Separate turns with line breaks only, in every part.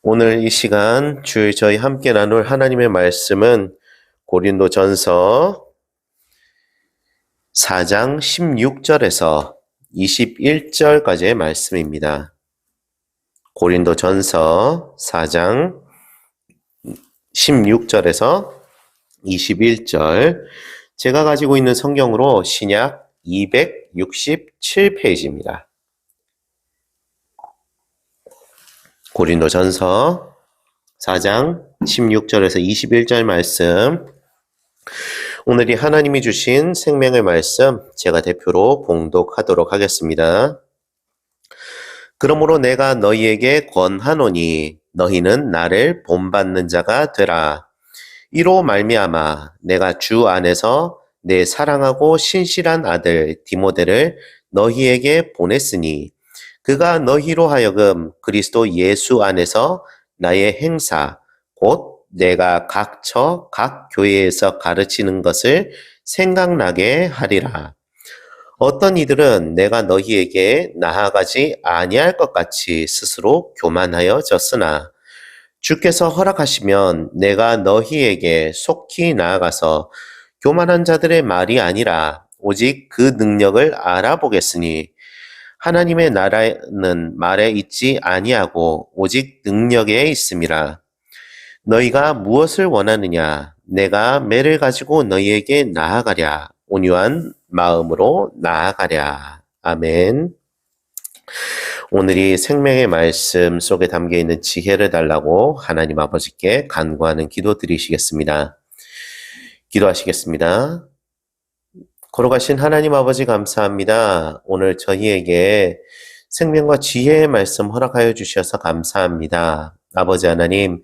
오늘 이 시간 저희 함께 나눌 하나님의 말씀은 고린도전서 4장 16절에서 21절까지의 말씀입니다. 고린도전서 4장 16절에서 21절, 제가 가지고 있는 성경으로 신약 267페이지입니다. 고린도전서 4장 16절에서 21절 말씀, 오늘이 하나님이 주신 생명의 말씀 제가 대표로 봉독하도록 하겠습니다. 그러므로 내가 너희에게 권하노니 너희는 나를 본받는 자가 되라. 이로 말미암아 내가 주 안에서 내 사랑하고 신실한 아들 디모데를 너희에게 보냈으니 그가 너희로 하여금 그리스도 예수 안에서 나의 행사 곧 내가 각처 각 교회에서 가르치는 것을 생각나게 하리라. 어떤 이들은 내가 너희에게 나아가지 아니할 것 같이 스스로 교만하여졌으나 주께서 허락하시면 내가 너희에게 속히 나아가서 교만한 자들의 말이 아니라 오직 그 능력을 알아보겠으니 하나님의 나라는 말에 있지 아니하고 오직 능력에 있음이라. 너희가 무엇을 원하느냐? 내가 매를 가지고 너희에게 나아가랴. 온유한 마음으로 나아가랴. 아멘. 오늘이 생명의 말씀 속에 담겨있는 지혜를 달라고 하나님 아버지께 간구하는 기도 드리시겠습니다. 기도하시겠습니다. 걸어가신 하나님 아버지 감사합니다. 오늘 저희에게 생명과 지혜의 말씀 허락하여 주셔서 감사합니다. 아버지 하나님,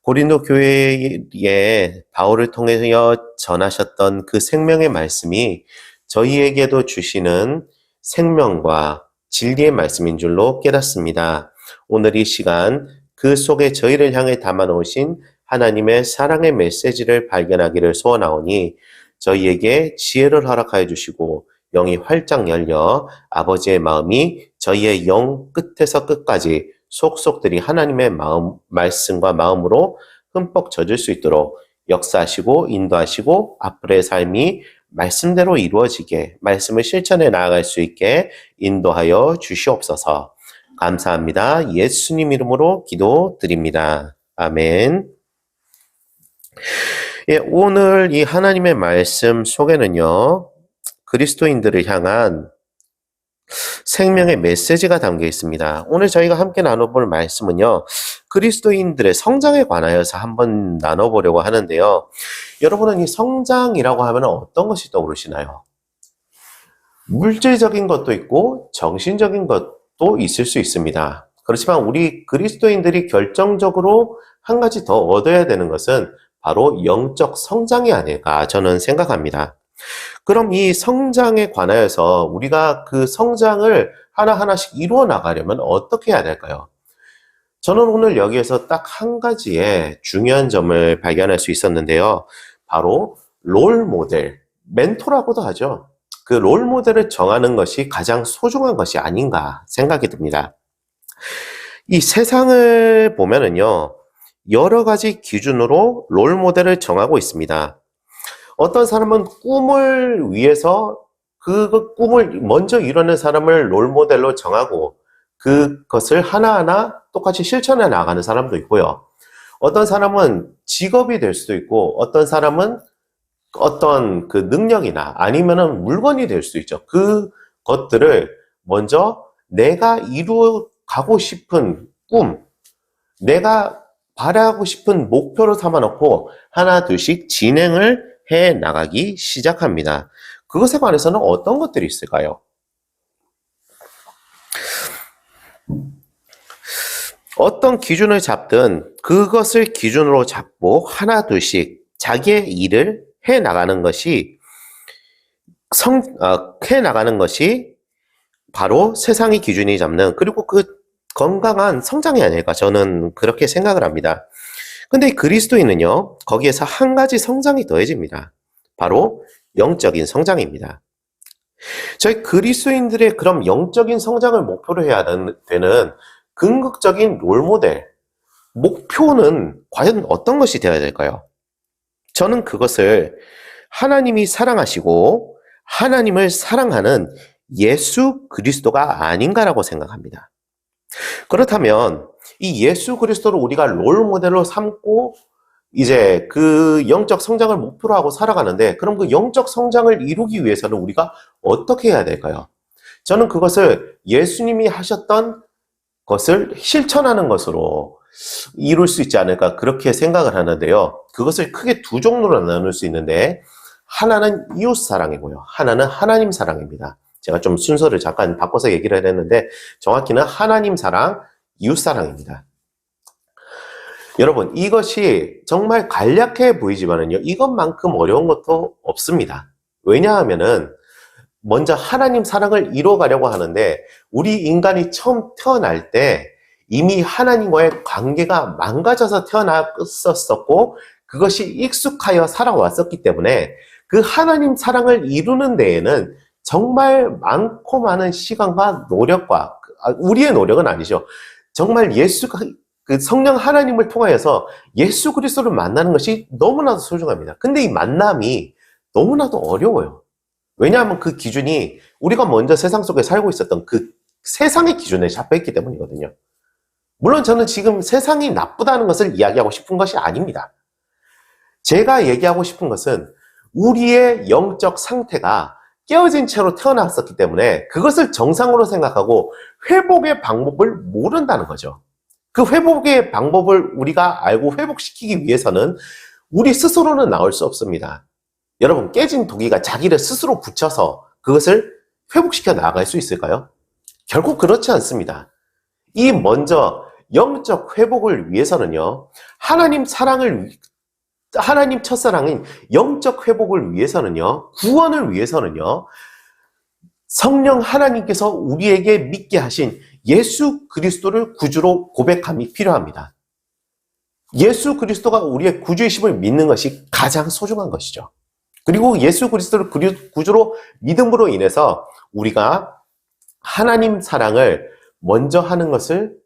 고린도 교회에 바울을 통하여 전하셨던 그 생명의 말씀이 저희에게도 주시는 생명과 진리의 말씀인 줄로 깨닫습니다. 오늘 이 시간 그 속에 저희를 향해 담아놓으신 하나님의 사랑의 메시지를 발견하기를 소원하오니 저희에게 지혜를 허락하여 주시고 영이 활짝 열려 아버지의 마음이 저희의 영 끝에서 끝까지 속속들이 하나님의 말씀과 마음으로 흠뻑 젖을 수 있도록 역사하시고 인도하시고 앞으로의 삶이 말씀대로 이루어지게, 말씀을 실천해 나아갈 수 있게 인도하여 주시옵소서. 감사합니다. 예수님 이름으로 기도드립니다. 아멘. 오늘 이 하나님의 말씀 속에는요, 그리스도인들을 향한 생명의 메시지가 담겨 있습니다. 오늘 저희가 함께 나눠볼 말씀은요, 그리스도인들의 성장에 관하여서 한번 나눠보려고 하는데요. 여러분은 이 성장이라고 하면 어떤 것이 떠오르시나요? 물질적인 것도 있고 정신적인 것도 있을 수 있습니다. 그렇지만 우리 그리스도인들이 결정적으로 한 가지 더 얻어야 되는 것은 바로 영적 성장이 아닐까 저는 생각합니다. 그럼 이 성장에 관하여서 우리가 그 성장을 하나하나씩 이루어 나가려면 어떻게 해야 될까요? 저는 오늘 여기에서 딱 한 가지의 중요한 점을 발견할 수 있었는데요. 바로 롤 모델, 멘토라고도 하죠. 그 롤 모델을 정하는 것이 가장 소중한 것이 아닌가 생각이 듭니다. 이 세상을 보면은요, 여러 가지 기준으로 롤 모델을 정하고 있습니다. 어떤 사람은 꿈을 위해서 그 꿈을 먼저 이루는 사람을 롤 모델로 정하고 그것을 하나하나 똑같이 실천해 나가는 사람도 있고요. 어떤 사람은 직업이 될 수도 있고 어떤 사람은 어떤 그 능력이나 아니면은 물건이 될 수 있죠. 그것들을 먼저 내가 이루어가고 싶은 꿈, 내가 바라고 싶은 목표로 삼아놓고 하나 둘씩 진행을 해 나가기 시작합니다. 그것에 관해서는 어떤 것들이 있을까요? 어떤 기준을 잡든 그것을 기준으로 잡고 하나 둘씩 자기의 일을 해 나가는 것이 해 나가는 것이 바로 세상의 기준이 잡는, 그리고 그 건강한 성장이 아닐까 저는 그렇게 생각을 합니다. 근데 그리스도인은요, 거기에서 한 가지 성장이 더해집니다. 바로 영적인 성장입니다. 저희 그리스도인들의 그럼 영적인 성장을 목표로 해야 되는 궁극적인 롤모델, 목표는 과연 어떤 것이 되어야 될까요? 저는 그것을 하나님이 사랑하시고 하나님을 사랑하는 예수 그리스도가 아닌가라고 생각합니다. 그렇다면 이 예수 그리스도를 우리가 롤 모델로 삼고 이제 그 영적 성장을 목표로 하고 살아가는데, 그럼 그 영적 성장을 이루기 위해서는 우리가 어떻게 해야 될까요? 저는 그것을 예수님이 하셨던 것을 실천하는 것으로 이룰 수 있지 않을까, 그렇게 생각을 하는데요. 그것을 크게 두 종류로 나눌 수 있는데, 하나는 이웃 사랑이고요, 하나는 하나님 사랑입니다. 제가 좀 순서를 잠깐 바꿔서 얘기를 했는데 정확히는 하나님 사랑, 이웃 사랑입니다. 여러분, 이것이 정말 간략해 보이지만은요, 이것만큼 어려운 것도 없습니다. 왜냐하면은 먼저 하나님 사랑을 이뤄가려고 하는데, 우리 인간이 처음 태어날 때 이미 하나님과의 관계가 망가져서 태어났었고, 그것이 익숙하여 살아왔었기 때문에 그 하나님 사랑을 이루는 데에는 정말 많고 많은 시간과 노력과, 우리의 노력은 아니죠, 정말 그 성령 하나님을 통하여서 예수 그리스도를 만나는 것이 너무나도 소중합니다. 근데 이 만남이 너무나도 어려워요. 왜냐하면 그 기준이 우리가 먼저 세상 속에 살고 있었던 그 세상의 기준에 잡혀있기 때문이거든요. 물론 저는 지금 세상이 나쁘다는 것을 이야기하고 싶은 것이 아닙니다. 제가 얘기하고 싶은 것은 우리의 영적 상태가 깨어진 채로 태어났었기 때문에 그것을 정상으로 생각하고 회복의 방법을 모른다는 거죠. 그 회복의 방법을 우리가 알고 회복시키기 위해서는 우리 스스로는 나올 수 없습니다. 여러분, 깨진 도기가 자기를 스스로 붙여서 그것을 회복시켜 나갈 수 있을까요? 결국 그렇지 않습니다. 이 먼저 영적 회복을 위해서는요, 하나님 첫사랑인 영적 회복을 위해서는요, 구원을 위해서는요, 성령 하나님께서 우리에게 믿게 하신 예수 그리스도를 구주로 고백함이 필요합니다. 예수 그리스도가 우리의 구주이심을 믿는 것이 가장 소중한 것이죠. 그리고 예수 그리스도를 구주로 믿음으로 인해서 우리가 하나님 사랑을 먼저 하는 것을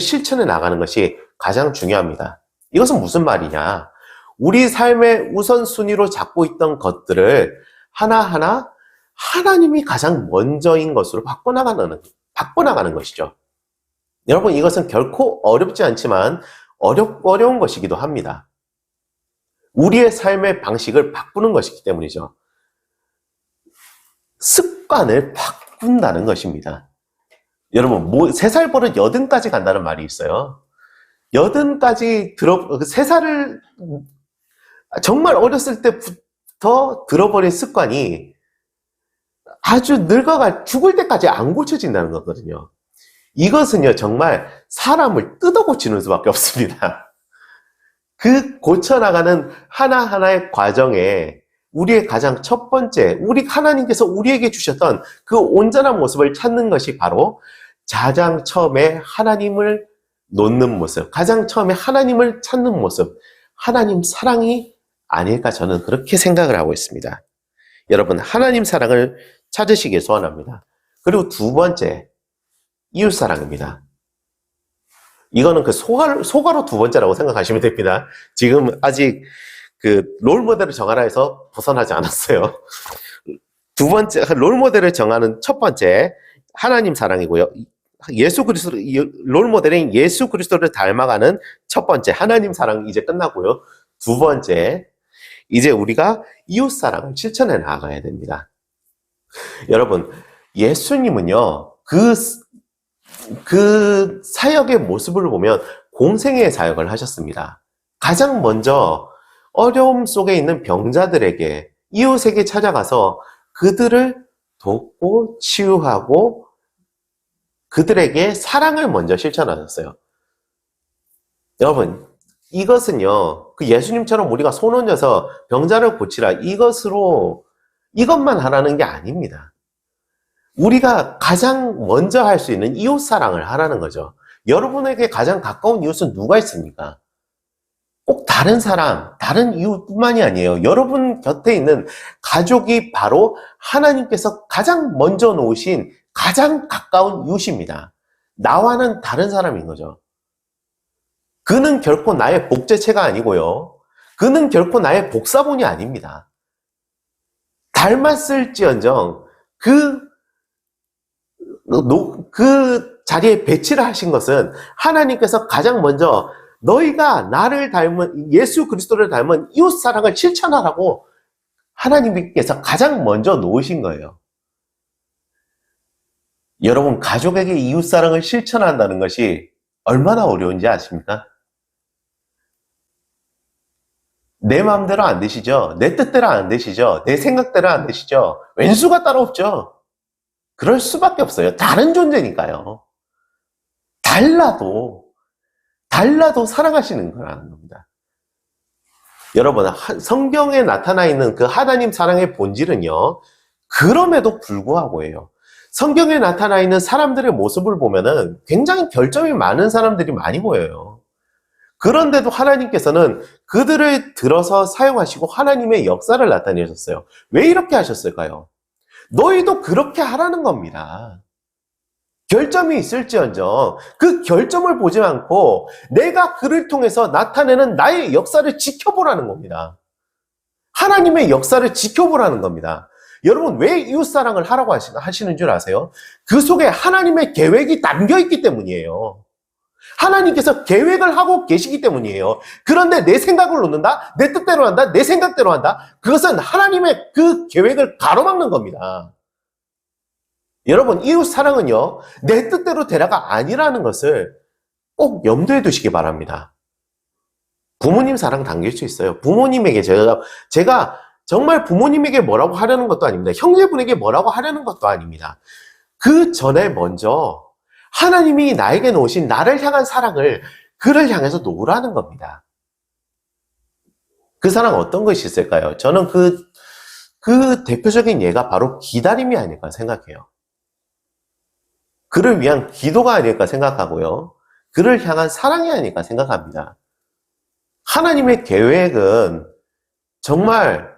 실천해 나가는 것이 가장 중요합니다. 이것은 무슨 말이냐? 우리 삶의 우선순위로 잡고 있던 것들을 하나하나 하나님이 가장 먼저인 것으로 바꿔나가는 것이죠. 여러분, 이것은 결코 어렵지 않지만 어려운 것이기도 합니다. 우리의 삶의 방식을 바꾸는 것이기 때문이죠. 습관을 바꾼다는 것입니다. 여러분, 3살 버릇 80까지 간다는 말이 있어요. 3살을 정말 어렸을 때부터 들어버린 습관이 아주 죽을 때까지 안 고쳐진다는 거거든요. 이것은요, 정말 사람을 뜯어 고치는 수밖에 없습니다. 그 고쳐나가는 하나하나의 과정에 우리의 가장 첫 번째, 하나님께서 우리에게 주셨던 그 온전한 모습을 찾는 것이 바로 가장 처음에 하나님을 놓는 모습, 가장 처음에 하나님을 찾는 모습, 하나님 사랑이 아닐까, 저는 그렇게 생각을 하고 있습니다. 여러분, 하나님 사랑을 찾으시길 소원합니다. 그리고 두 번째, 이웃 사랑입니다. 이거는 그 소가로 두 번째라고 생각하시면 됩니다. 지금 아직 그 롤 모델을 정하라 해서 벗어나지 않았어요. 두 번째, 롤 모델을 정하는 첫 번째, 하나님 사랑이고요. 롤 모델인 예수 그리스도를 닮아가는 첫 번째, 하나님 사랑 이제 끝나고요. 두 번째, 이제 우리가 이웃 사랑을 실천해 나가야 됩니다. 여러분, 예수님은요, 그 사역의 모습을 보면 공생애의 사역을 하셨습니다. 가장 먼저 어려움 속에 있는 병자들에게, 이웃에게 찾아가서 그들을 돕고 치유하고 그들에게 사랑을 먼저 실천하셨어요. 여러분, 이것은요, 그 예수님처럼 우리가 손 얹어서 병자를 고치라, 이것만 하라는 게 아닙니다. 우리가 가장 먼저 할 수 있는 이웃 사랑을 하라는 거죠. 여러분에게 가장 가까운 이웃은 누가 있습니까? 꼭 다른 사람, 다른 이웃뿐만이 아니에요. 여러분 곁에 있는 가족이 바로 하나님께서 가장 먼저 놓으신 가장 가까운 이웃입니다. 나와는 다른 사람인 거죠. 그는 결코 나의 복제체가 아니고요. 그는 결코 나의 복사본이 아닙니다. 닮았을지언정 그 자리에 배치를 하신 것은 하나님께서 가장 먼저 너희가 나를 닮은 예수 그리스도를 닮은 이웃 사랑을 실천하라고 하나님께서 가장 먼저 놓으신 거예요. 여러분, 가족에게 이웃 사랑을 실천한다는 것이 얼마나 어려운지 아십니까? 내 마음대로 안 되시죠? 내 뜻대로 안 되시죠? 내 생각대로 안 되시죠? 왼수가 따로 없죠? 그럴 수밖에 없어요. 다른 존재니까요. 달라도 사랑하시는 거라는 겁니다. 여러분, 성경에 나타나 있는 그 하나님 사랑의 본질은요, 그럼에도 불구하고예요. 성경에 나타나 있는 사람들의 모습을 보면은 굉장히 결점이 많은 사람들이 많이 보여요. 그런데도 하나님께서는 그들을 들어서 사용하시고 하나님의 역사를 나타내셨어요. 왜 이렇게 하셨을까요? 너희도 그렇게 하라는 겁니다. 결점이 있을지언정 그 결점을 보지 않고 내가 그를 통해서 나타내는 나의 역사를 지켜보라는 겁니다. 하나님의 역사를 지켜보라는 겁니다. 여러분, 왜 이웃사랑을 하라고 하시는 줄 아세요? 그 속에 하나님의 계획이 담겨있기 때문이에요. 하나님께서 계획을 하고 계시기 때문이에요. 그런데 내 생각을 놓는다? 내 뜻대로 한다? 내 생각대로 한다? 그것은 하나님의 그 계획을 가로막는 겁니다. 여러분, 이웃사랑은요, 내 뜻대로 되라가 아니라는 것을 꼭 염두에 두시기 바랍니다. 부모님 사랑 당길 수 있어요. 부모님에게 제가 정말 부모님에게 뭐라고 하려는 것도 아닙니다. 형제분에게 뭐라고 하려는 것도 아닙니다. 그 전에 먼저 하나님이 나에게 놓으신 나를 향한 사랑을 그를 향해서 놓으라는 겁니다. 그 사랑 어떤 것이 있을까요? 저는 그 대표적인 예가 바로 기다림이 아닐까 생각해요. 그를 위한 기도가 아닐까 생각하고요. 그를 향한 사랑이 아닐까 생각합니다. 하나님의 계획은 정말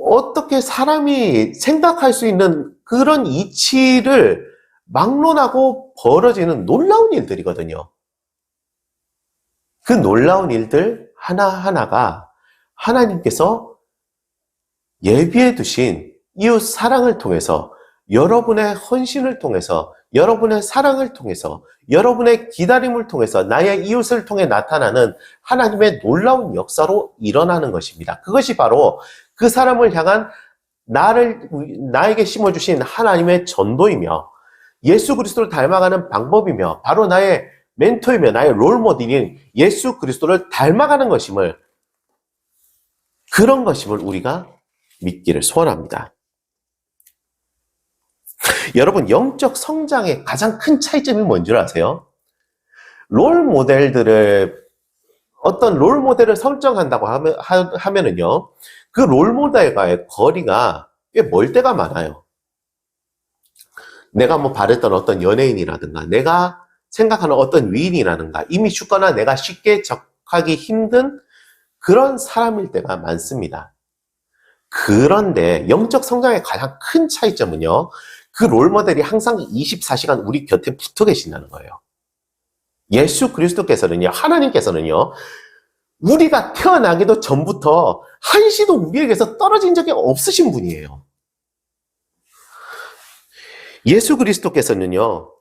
어떻게 사람이 생각할 수 있는 그런 이치를 막론하고 벌어지는 놀라운 일들이거든요. 그 놀라운 일들 하나하나가 하나님께서 예비해 두신 이웃 사랑을 통해서, 여러분의 헌신을 통해서, 여러분의 사랑을 통해서, 여러분의 기다림을 통해서, 나의 이웃을 통해 나타나는 하나님의 놀라운 역사로 일어나는 것입니다. 그것이 바로 그 사람을 향한 나에게 심어주신 하나님의 전도이며 예수 그리스도를 닮아가는 방법이며 바로 나의 멘토이며 나의 롤모델인 예수 그리스도를 닮아가는 것임을, 그런 것임을 우리가 믿기를 소원합니다. 여러분, 영적 성장의 가장 큰 차이점이 뭔지 아세요? 어떤 롤모델을 설정한다고 하면은요, 그 롤모델과의 거리가 꽤 멀 때가 많아요. 내가 바랬던 어떤 연예인이라든가, 내가 생각하는 어떤 위인이라든가, 이미 죽거나 내가 쉽게 접하기 힘든 그런 사람일 때가 많습니다. 그런데 영적 성장의 가장 큰 차이점은요, 그 롤모델이 항상 24시간 우리 곁에 붙어 계신다는 거예요. 예수 그리스도께서는요, 하나님께서는요, 우리가 태어나기도 전부터 한시도 우리에게서 떨어진 적이 없으신 분이에요. 예수 그리스도께서는요,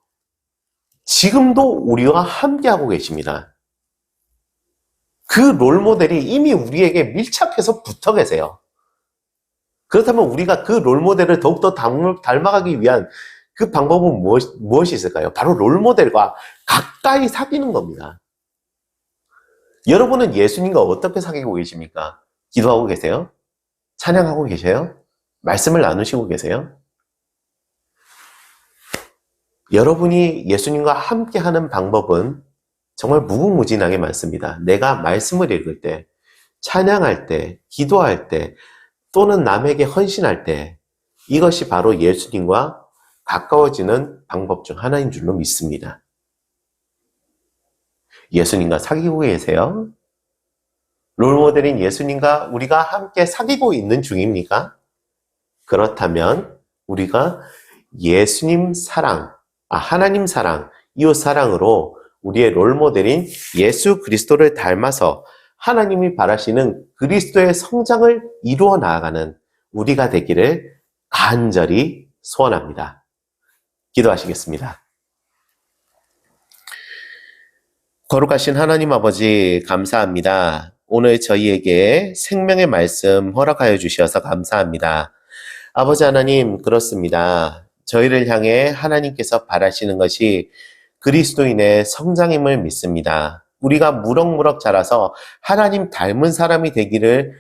지금도 우리와 함께하고 계십니다. 그 롤모델이 이미 우리에게 밀착해서 붙어 계세요. 그렇다면 우리가 그 롤모델을 더욱더 닮아가기 위한 그 방법은 무엇이 있을까요? 바로 롤모델과 가까이 사귀는 겁니다. 여러분은 예수님과 어떻게 사귀고 계십니까? 기도하고 계세요? 찬양하고 계세요? 말씀을 나누시고 계세요? 여러분이 예수님과 함께하는 방법은 정말 무궁무진하게 많습니다. 내가 말씀을 읽을 때, 찬양할 때, 기도할 때, 또는 남에게 헌신할 때, 이것이 바로 예수님과 가까워지는 방법 중 하나인 줄로 믿습니다. 예수님과 사귀고 계세요? 롤모델인 예수님과 우리가 함께 사귀고 있는 중입니까? 그렇다면 우리가 예수님 사랑, 하나님 사랑, 이웃 사랑으로 우리의 롤모델인 예수 그리스도를 닮아서 하나님이 바라시는 그리스도의 성장을 이루어 나아가는 우리가 되기를 간절히 소원합니다. 기도하시겠습니다. 거룩하신 하나님 아버지, 감사합니다. 오늘 저희에게 생명의 말씀 허락하여 주셔서 감사합니다. 아버지 하나님, 그렇습니다. 저희를 향해 하나님께서 바라시는 것이 그리스도인의 성장임을 믿습니다. 우리가 무럭무럭 자라서 하나님 닮은 사람이 되기를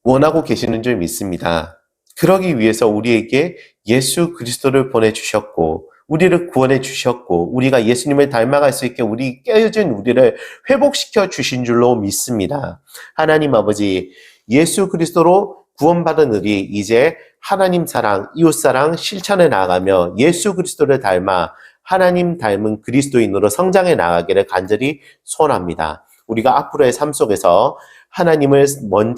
원하고 계시는 줄 믿습니다. 그러기 위해서 우리에게 예수 그리스도를 보내주셨고 우리를 구원해 주셨고 우리가 예수님을 닮아갈 수 있게 우리 깨어진 우리를 회복시켜 주신 줄로 믿습니다. 하나님 아버지, 예수 그리스도로 구원받은 우리 이제 하나님 사랑, 이웃 사랑 실천해 나가며 예수 그리스도를 닮아 하나님 닮은 그리스도인으로 성장해 나가기를 간절히 소원합니다. 우리가 앞으로의 삶 속에서 하나님을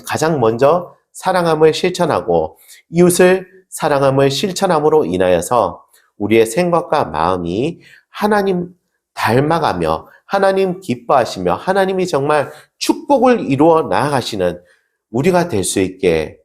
가장 먼저 사랑함을 실천하고 이웃을 사랑함을 실천함으로 인하여서 우리의 생각과 마음이 하나님 닮아가며 하나님 기뻐하시며 하나님이 정말 축복을 이루어 나아가시는 우리가 될 수 있게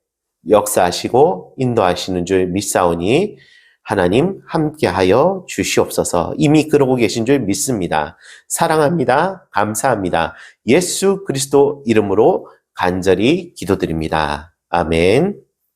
역사하시고 인도하시는 줄 믿사오니 하나님 함께하여 주시옵소서. 이미 그러고 계신 줄 믿습니다. 사랑합니다. 감사합니다. 예수 그리스도 이름으로 간절히 기도드립니다. 아멘.